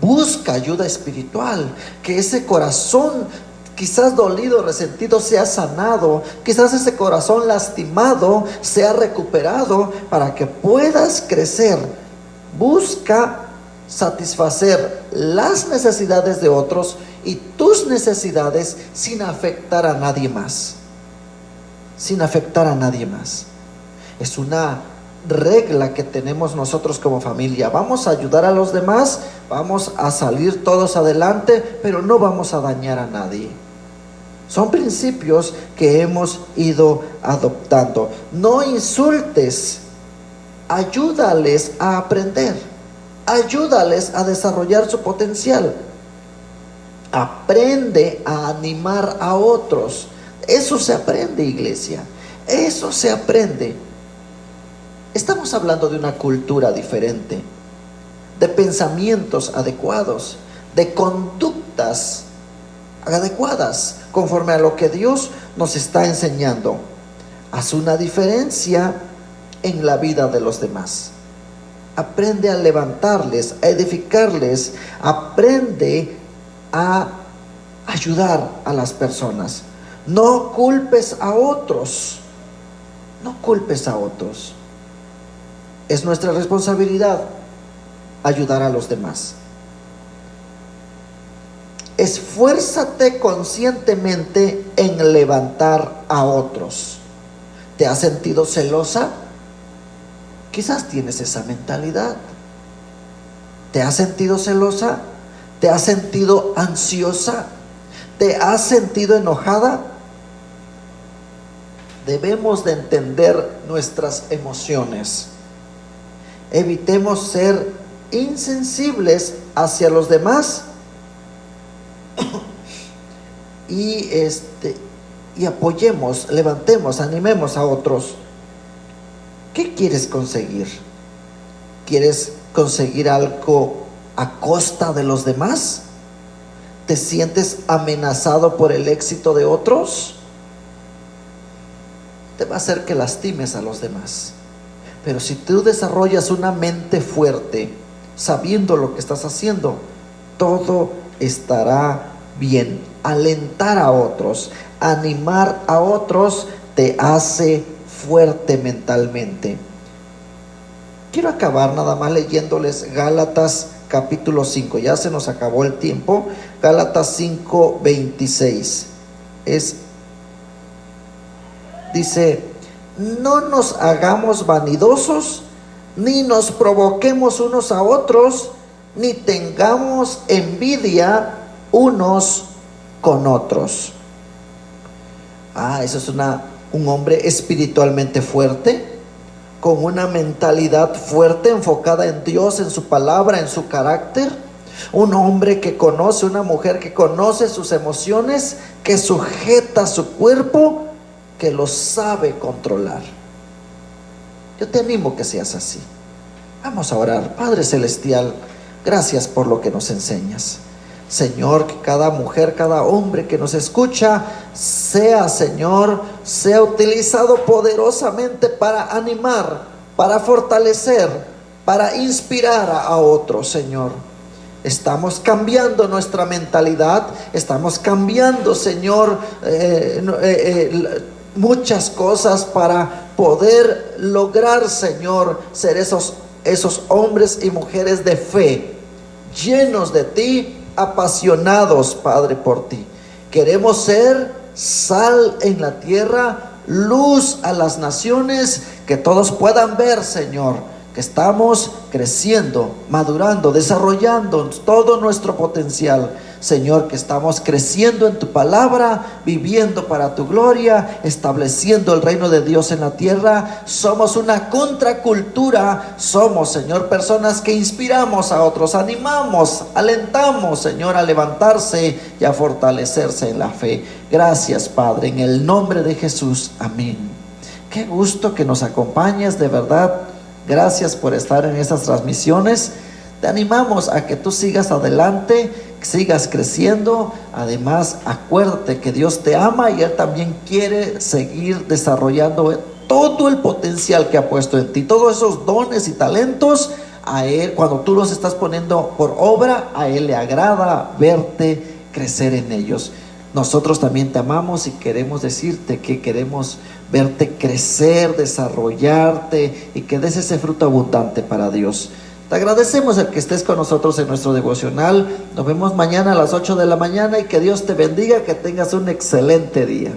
Busca ayuda espiritual, que ese corazón quizás dolido, resentido, sea sanado, quizás ese corazón lastimado sea recuperado para que puedas crecer. Busca satisfacer las necesidades de otros y tus necesidades sin afectar a nadie más. Sin afectar a nadie más. Es una regla que tenemos nosotros como familia. Vamos a ayudar a los demás, vamos a salir todos adelante, pero no vamos a dañar a nadie. Son principios que hemos ido adoptando. No insultes, ayúdales a aprender, ayúdales a desarrollar su potencial. Aprende a animar a otros. Eso se aprende, iglesia, eso se aprende. Estamos hablando de una cultura diferente, de pensamientos adecuados, de conductas adecuadas, conforme a lo que Dios nos está enseñando. Haz una diferencia en la vida de los demás. Aprende a levantarles, a edificarles, aprende a ayudar a las personas. No culpes a otros, no culpes a otros. Es nuestra responsabilidad ayudar a los demás. Esfuérzate conscientemente en levantar a otros. ¿Te has sentido celosa? Quizás tienes esa mentalidad. ¿Te has sentido celosa? ¿Te has sentido ansiosa? ¿Te has sentido enojada? Debemos de entender nuestras emociones. Evitemos ser insensibles hacia los demás y apoyemos, levantemos, animemos a otros. ¿Qué quieres conseguir? ¿Quieres conseguir algo a costa de los demás? ¿Te sientes amenazado por el éxito de otros? Te va a hacer que lastimes a los demás. Pero si tú desarrollas una mente fuerte, sabiendo lo que estás haciendo, todo estará bien. Alentar a otros, animar a otros, te hace fuerte mentalmente. Quiero acabar nada más leyéndoles Gálatas capítulo 5. Ya se nos acabó el tiempo. Gálatas 5:26. Dice: no nos hagamos vanidosos ni nos provoquemos unos a otros, ni tengamos envidia unos con otros. Eso es un hombre espiritualmente fuerte, con una mentalidad fuerte, enfocada en Dios, en su palabra, en su carácter. Un hombre que conoce, una mujer que conoce sus emociones, que sujeta su cuerpo, que lo sabe controlar. Yo te animo que seas así. Vamos a orar. Padre Celestial, gracias por lo que nos enseñas. Señor, que cada mujer, cada hombre que nos escucha sea, Señor, sea utilizado poderosamente para animar, para fortalecer, para inspirar a otros, Señor. Estamos cambiando nuestra mentalidad, estamos cambiando, Señor, muchas cosas para poder lograr, Señor, ser esos hombres y mujeres de fe, llenos de ti, apasionados, Padre, por ti. Queremos ser sal en la tierra, luz a las naciones, que todos puedan ver, Señor, que estamos creciendo, madurando, desarrollando todo nuestro potencial. Señor, que estamos creciendo en tu palabra, viviendo para tu gloria, estableciendo el reino de Dios en la tierra. Somos una contracultura. Somos, Señor, personas que inspiramos a otros, animamos, alentamos, Señor, a levantarse y a fortalecerse en la fe. Gracias, Padre, en el nombre de Jesús. Amén. Qué gusto que nos acompañes, de verdad. Gracias por estar en estas transmisiones. Te animamos a que tú sigas adelante, sigas creciendo. Además, acuérdate que Dios te ama y Él también quiere seguir desarrollando todo el potencial que ha puesto en ti, todos esos dones y talentos. A Él, cuando tú los estás poniendo por obra, a Él le agrada verte crecer en ellos. Nosotros también te amamos y queremos decirte que queremos verte crecer, desarrollarte y que des ese fruto abundante para Dios. Te agradecemos el que estés con nosotros en nuestro devocional. Nos vemos mañana a las 8 de la mañana y que Dios te bendiga, que tengas un excelente día.